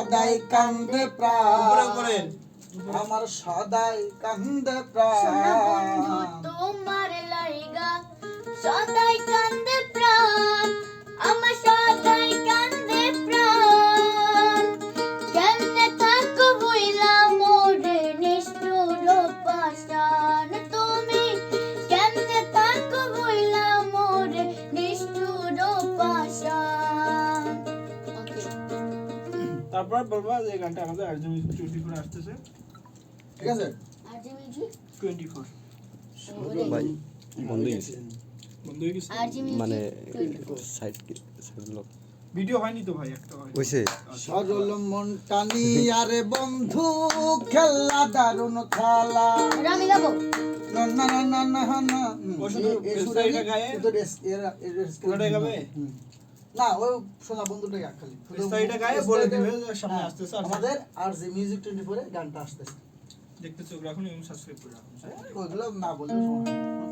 সদাই কান্দে প্রাণ আমার সদাই কান্দে সোনা বন্ধু প্রাণ তোমার লাইগা সদাই কান্দে প্রাণ আমার সদাই কান্দে প্রাণ কেমনে থাকো বইলা মোরে নিষ্ঠুর পাষাণ তুমি কেমনে থাকো বইলা মোরে নিষ্ঠুর পাষাণ ওকে তারপর বলবা যে এই গানটা আমাদের আরজে মিউজিক 24 আসতেছে ঠিক আছে আর যে মিউজিক 24 ভাই বন্ধ হয়ে গেছে বন্ধ হয়ে গেছে আর যে মিউজিক মানে সাইড লোক ভিডিও হয়নি তো ভাই একটা হয় হইছে সরল মন টানি আরে বন্ধু খেলা দারুণ খেলা আমি গাবো না না না না না না ও শুধু পেস্তাইটা গায়ে? পুরোটাই গাবে? না ওই শোনা বন্ধুটাই গায় খালি পেস্তাইটা গায়ে বলে দিবে যে সামনে আসতেছে আর আমাদের আর যে মিউজিক 24 এ গানটা আসতেছে দেখতে চোখ রাখুন এবং সাবস্ক্রাইব করে রাখুন ওইগুলো না বললে সমস্যা নেই।